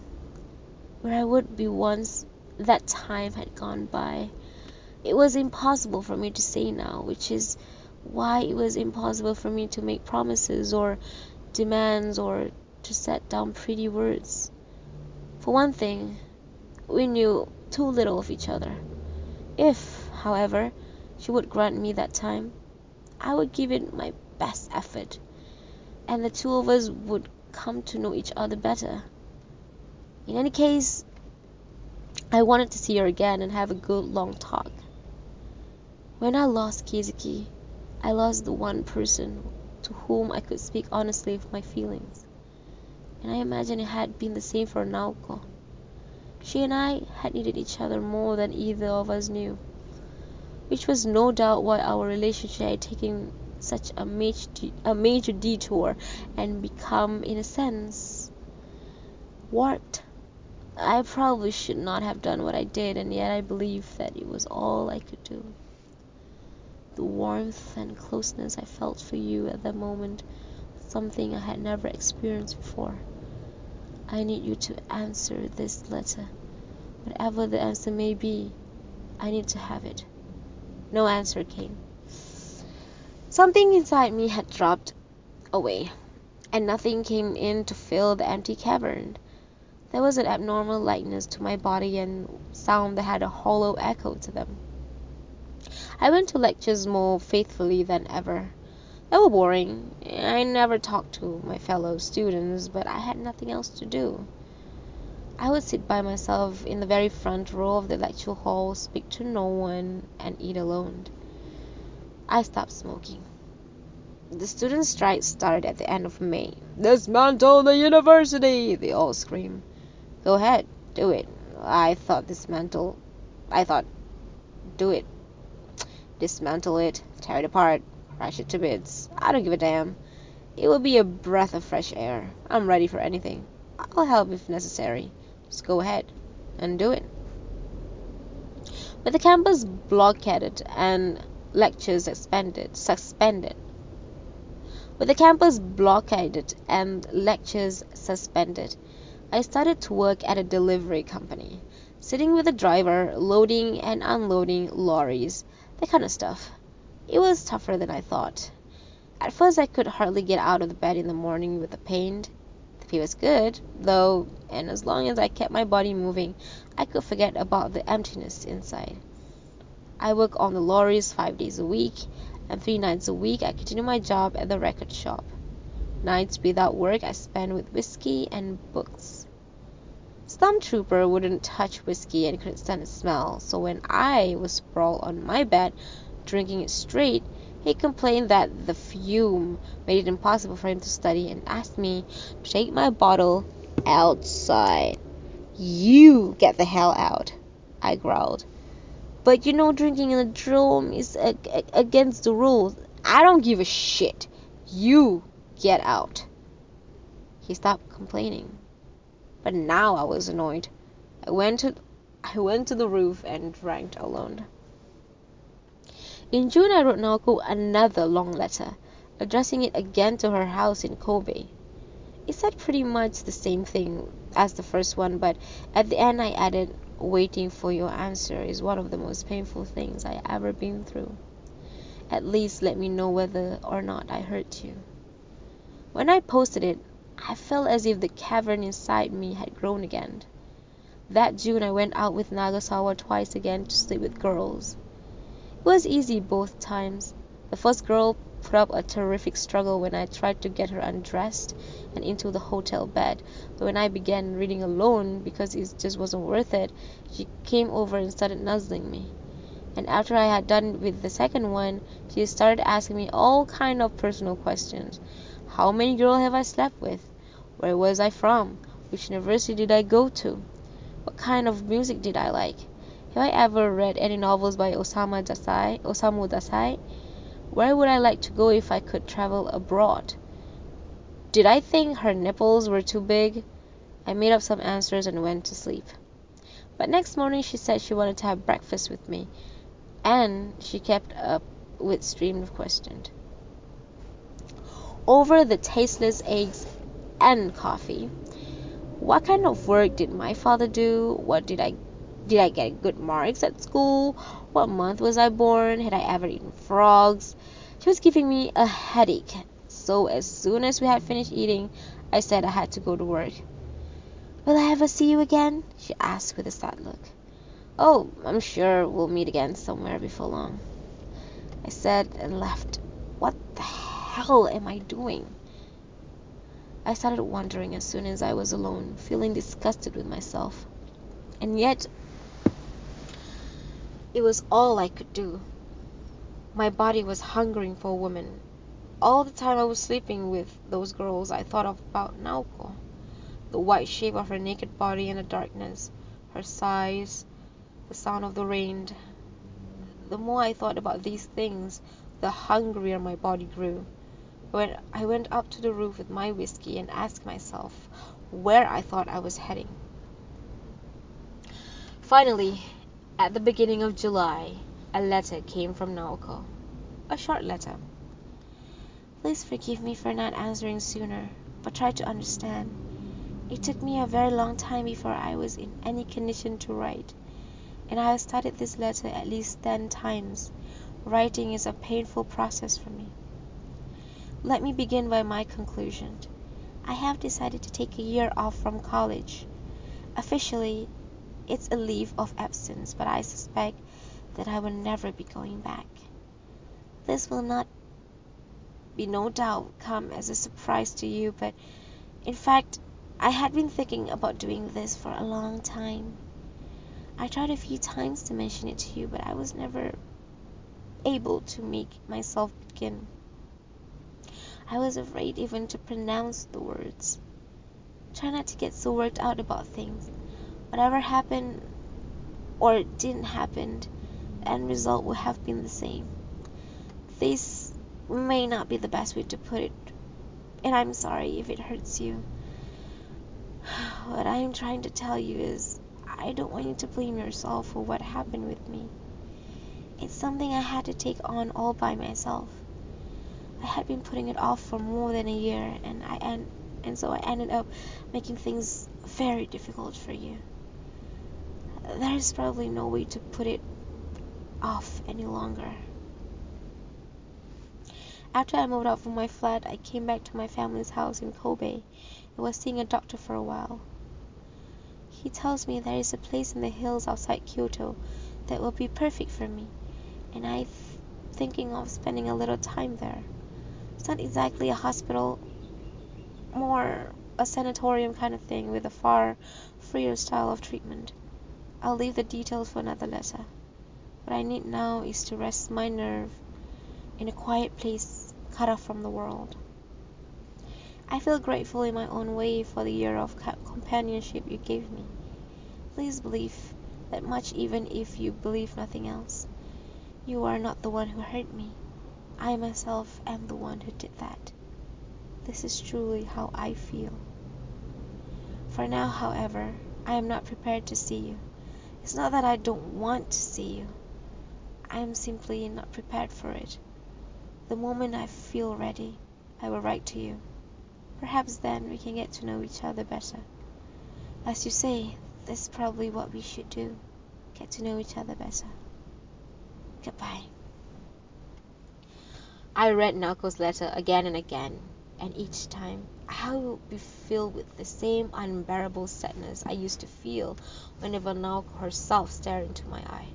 Where I would be once that time had gone by. It was impossible for me to say now, which is why it was impossible for me to make promises or demands or to set down pretty words. For one thing, we knew too little of each other. If, however, she would grant me that time, I would give it my best effort, and the two of us would come to know each other better. In any case, I wanted to see her again and have a good long talk. When I lost Kizuki, I lost the one person to whom I could speak honestly of my feelings. And I imagine it had been the same for Naoko. She and I had needed each other more than either of us knew, which was no doubt why our relationship had taken such a major detour and become, in a sense, warped. I probably should not have done what I did, and yet I believe that it was all I could do. The warmth and closeness I felt for you at that moment, something I had never experienced before. I need you to answer this letter. Whatever the answer may be, I need to have it. No answer came. Something inside me had dropped away, and nothing came in to fill the empty cavern. There was an abnormal lightness to my body and sound that had a hollow echo to them. I went to lectures more faithfully than ever. They were boring. I never talked to my fellow students, but I had nothing else to do. I would sit by myself in the very front row of the lecture hall, speak to no one, and eat alone. I stopped smoking. The student strike started at the end of May. "Dismantle the university!" they all screamed. Go ahead, do it. Do it. Dismantle it, tear it apart, crash it to bits. I don't give a damn. It will be a breath of fresh air. I'm ready for anything. I'll help if necessary. Just go ahead and do it. With the campus blockaded and lectures suspended. With the campus blockaded and lectures suspended, I started to work at a delivery company, sitting with the driver, loading and unloading lorries, that kind of stuff. It was tougher than I thought. At first I could hardly get out of the bed in the morning with the pain. The pay was good, though, and as long as I kept my body moving, I could forget about the emptiness inside. I worked on the lorries 5 days a week, and 3 nights a week I continued my job at the record shop. Nights without work I spent with whiskey and books. Stormtrooper wouldn't touch whiskey and couldn't stand the smell, so when I was sprawled on my bed, drinking it straight, he complained that the fume made it impossible for him to study and asked me to take my bottle outside. "You get the hell out," I growled. "But you know drinking in the dome is against the rules." "I don't give a shit. You get out." He stopped complaining. But now I was annoyed. I went to the roof and drank alone. In June I wrote Naoko another long letter, addressing it again to her house in Kobe. It said pretty much the same thing as the first one, but at the end I added, "Waiting for your answer is one of the most painful things I ever been through. At least let me know whether or not I hurt you." When I posted it, I felt as if the cavern inside me had grown again. That June I went out with Nagasawa twice again to sleep with girls. It was easy both times. The first girl put up a terrific struggle when I tried to get her undressed and into the hotel bed, but when I began reading alone because it just wasn't worth it, she came over and started nuzzling me. And after I had done with the second one, she started asking me all kind of personal questions. How many girls have I slept with? Where was I from? Which university did I go to? What kind of music did I like? Have I ever read any novels by Osamu Dazai? Where would I like to go if I could travel abroad? Did I think her nipples were too big? I made up some answers and went to sleep. But next morning she said she wanted to have breakfast with me, and she kept up with stream of questions. Over the tasteless eggs and coffee. What kind of work did my father do? What did I get good marks at school? What month was I born? Had I ever eaten frogs? She was giving me a headache, so as soon as we had finished eating, I said I had to go to work. "Will I ever see you again?" she asked with a sad look. "Oh, I'm sure we'll meet again somewhere before long," I said and left. What the hell am I doing? I started wondering as soon as I was alone, feeling disgusted with myself. And yet, it was all I could do. My body was hungering for a woman. All the time I was sleeping with those girls, I thought about Naoko. The white shape of her naked body in the darkness, her sighs, the sound of the rain. The more I thought about these things, the hungrier my body grew. When I went up to the roof with my whiskey and asked myself where I thought I was heading. Finally, at the beginning of July, a letter came from Naoko. A short letter. Please forgive me for not answering sooner, but try to understand. It took me a very long time before I was in any condition to write, and I have started this letter at least 10 times. Writing is a painful process for me. Let me begin by my conclusion. I have decided to take a year off from college. Officially, it's a leave of absence, but I suspect that I will never be going back. This will not be no doubt come as a surprise to you, but in fact, I had been thinking about doing this for a long time. I tried a few times to mention it to you, but I was never able to make myself begin. I was afraid even to pronounce the words. Try not to get so worked out about things. Whatever happened or didn't happen, the end result would have been the same. This may not be the best way to put it, and I'm sorry if it hurts you. What I'm trying to tell you is, I don't want you to blame yourself for what happened with me. It's something I had to take on all by myself. I had been putting it off for more than a year, and so I ended up making things very difficult for you. There's probably no way to put it off any longer. After I moved out from my flat, I came back to my family's house in Kobe and was seeing a doctor for a while. He tells me there is a place in the hills outside Kyoto that will be perfect for me, and I'm thinking of spending a little time there. It's not exactly a hospital, more a sanatorium kind of thing with a far freer style of treatment. I'll leave the details for another letter. What I need now is to rest my nerve in a quiet place, cut off from the world. I feel grateful in my own way for the year of companionship you gave me. Please believe that much, even if you believe nothing else. You are not the one who hurt me. I myself am the one who did that. This is truly how I feel. For now, however, I am not prepared to see you. It's not that I don't want to see you. I am simply not prepared for it. The moment I feel ready, I will write to you. Perhaps then we can get to know each other better. As you say, that's probably what we should do. Get to know each other better. Goodbye. I read Naoko's letter again and again, and each time I would be filled with the same unbearable sadness I used to feel whenever Naoko herself stared into my eye.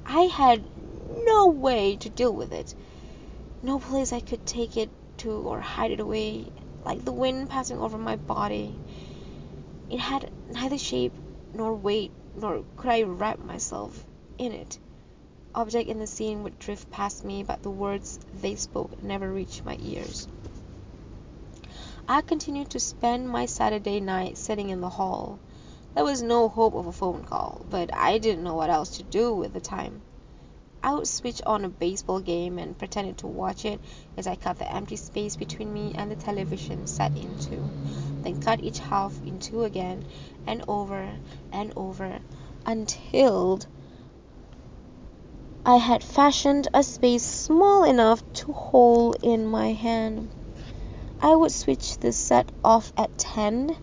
I had no way to deal with it, no place I could take it to or hide it away, like the wind passing over my body. It had neither shape nor weight, nor could I wrap myself in it. Object in the scene would drift past me, but the words they spoke never reached my ears. I continued to spend my Saturday night sitting in the hall. There was no hope of a phone call, but I didn't know what else to do with the time. I would switch on a baseball game and pretended to watch it as I cut the empty space between me and the television set in two, then cut each half in two again, and over, until I had fashioned a space small enough to hold in my hand. I would switch the set off at 10,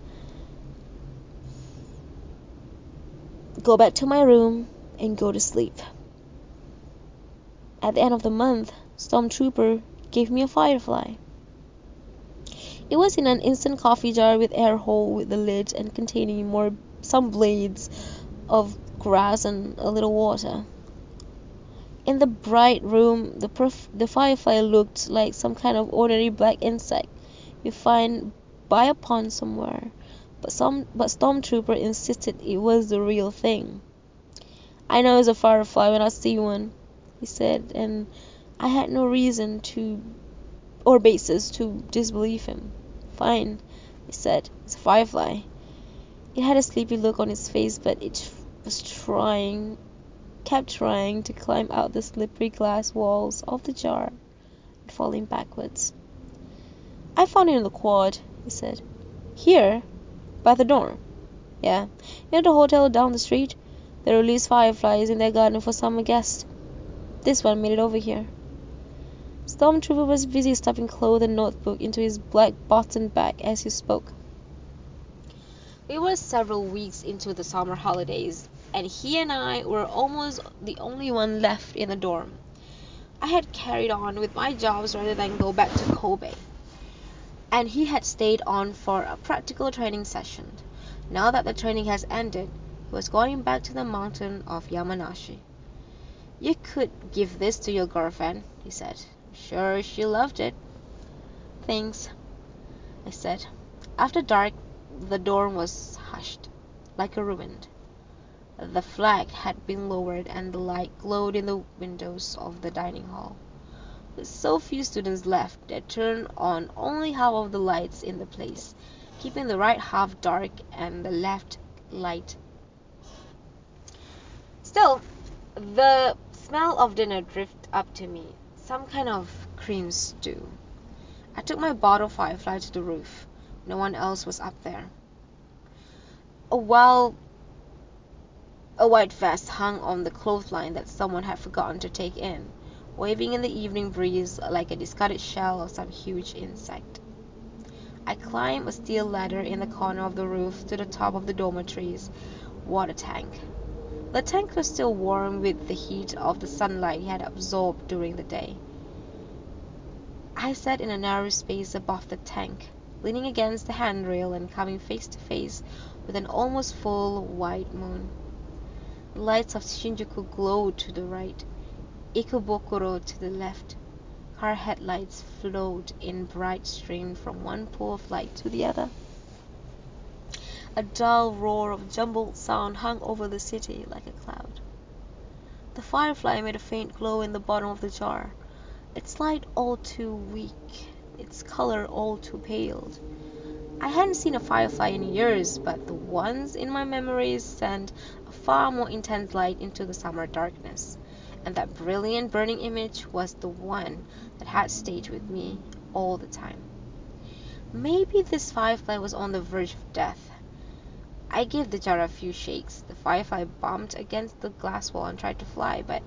go back to my room, and go to sleep. At the end of the month, Stormtrooper gave me a firefly. It was in an instant coffee jar with air hole with the lid and containing some blades of grass and a little water. In the bright room, the firefly looked like some kind of ordinary black insect you find by a pond somewhere, but Stormtrooper insisted it was the real thing. I know it's a firefly when I see one, he said, and I had no reason or basis to disbelieve him. Fine, he said, it's a firefly. It had a sleepy look on its face, but it was kept trying to climb out the slippery glass walls of the jar and falling backwards. I found it in the quad, he said. Here? By the door? Yeah. Near the hotel down the street. They released fireflies in their garden for summer guests. This one made it over here. stormtrooper was busy stuffing clothes and notebook into his black button bag as he spoke. We were several weeks into the summer holidays, and he and I were almost the only one left in the dorm. I had carried on with my jobs rather than go back to Kobe, and he had stayed on for a practical training session. Now that the training has ended, he was going back to the mountain of Yamanashi. "You could give this to your girlfriend," he said. "I'm sure she loved it." "Thanks," I said. After dark, the dorm was hushed, like a ruin. The flag had been lowered and the light glowed in the windows of the dining hall. With so few students left, they turned on only half of the lights in the place, keeping the right half dark and the left light. Still, the smell of dinner drifted up to me, some kind of cream stew. I took my bottle firefly to the roof. No one else was up there. A white vest hung on the clothesline that someone had forgotten to take in, waving in the evening breeze like a discarded shell of some huge insect. I climbed a steel ladder in the corner of the roof to the top of the dormitory's water tank. The tank was still warm with the heat of the sunlight he had absorbed during the day. I sat in a narrow space above the tank, leaning against the handrail and coming face to face with an almost full white moon. The lights of Shinjuku glowed to the right, Ikebukuro to the left. Car headlights flowed in bright stream from one pool of light to the other. A dull roar of jumbled sound hung over the city like a cloud. The firefly made a faint glow in the bottom of the jar, its light all too weak, its color all too pale. I hadn't seen a firefly in years, but the ones in my memories sent a far more intense light into the summer darkness, and that brilliant burning image was the one that had stayed with me all the time. Maybe this firefly was on the verge of death. I gave the jar a few shakes. The firefly bumped against the glass wall and tried to fly, but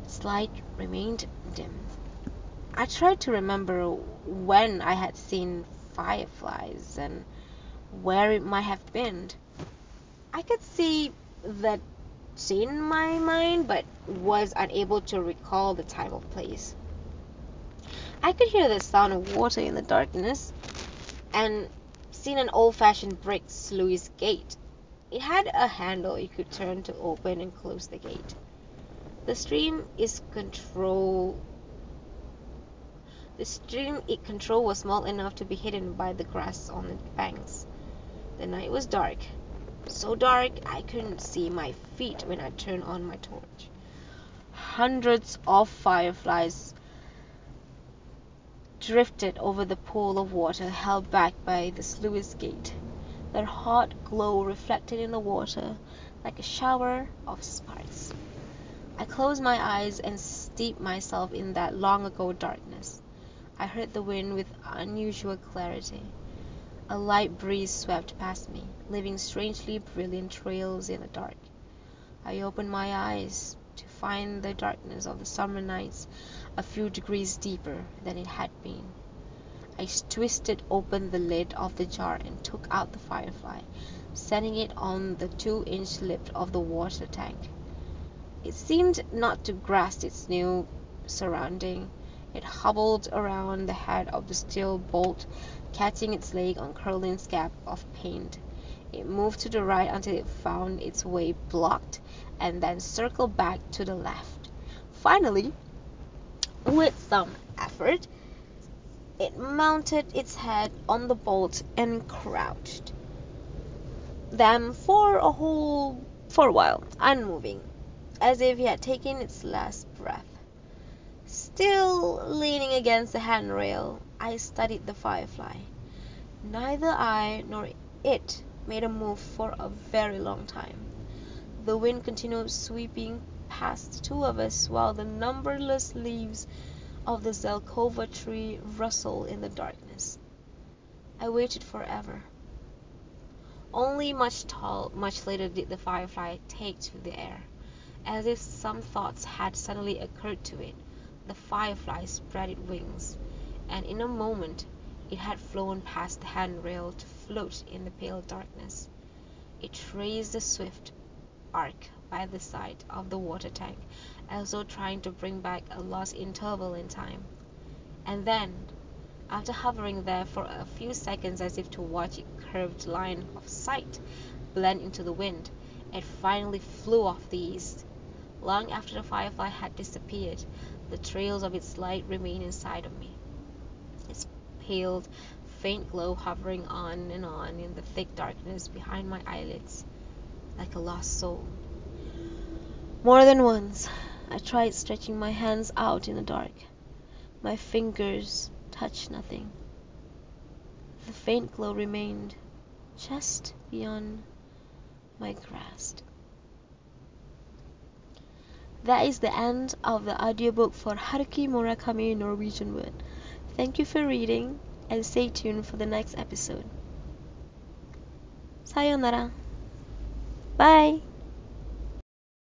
its light remained dim. I tried to remember when I had seen fireflies and where it might have been. I could see that scene in my mind, but was unable to recall the time or place. I could hear the sound of water in the darkness and seen an old-fashioned brick sluice gate. It had a handle you could turn to open and close the gate. The stream it controlled was small enough to be hidden by the grass on the banks. The night was dark, so dark I couldn't see my feet when I turned on my torch. Hundreds of fireflies drifted over the pool of water held back by the sluice gate, their hot glow reflected in the water like a shower of sparks. I closed my eyes and steeped myself in that long-ago darkness. I heard the wind with unusual clarity. A light breeze swept past me, leaving strangely brilliant trails in the dark. I opened my eyes to find the darkness of the summer nights a few degrees deeper than it had been. I twisted open the lid of the jar and took out the firefly, setting it on the 2-inch lip of the water tank. It seemed not to grasp its new surrounding. It hobbled around the head of the steel bolt, catching its leg on curling scab of paint. It moved to the right until it found its way blocked, and then circled back to the left. Finally, with some effort, it mounted its head on the bolt and crouched. Then for a while, unmoving, as if it had taken its last breath. Still leaning against the handrail, I studied the firefly. Neither I nor it made a move for a very long time. The wind continued sweeping past the two of us while the numberless leaves of the Zelkova tree rustled in the darkness. I waited forever. Only much later did the firefly take to the air, as if some thoughts had suddenly occurred to it. the firefly spread its wings, and in a moment it had flown past the handrail to float in the pale darkness. It traced a swift arc by the side of the water tank, as though trying to bring back a lost interval in time. And then, after hovering there for a few seconds as if to watch its curved line of sight blend into the wind, it finally flew off the east. Long after the firefly had disappeared, the trails of its light remained inside of me, its pale, faint glow hovering on and on in the thick darkness behind my eyelids, like a lost soul. More than once, I tried stretching my hands out in the dark. My fingers touched nothing. The faint glow remained just beyond my grasp. That is the end of the audiobook for Haruki Murakami Norwegian Wood. Thank you for reading, and stay tuned for the next episode. Sayonara. Bye.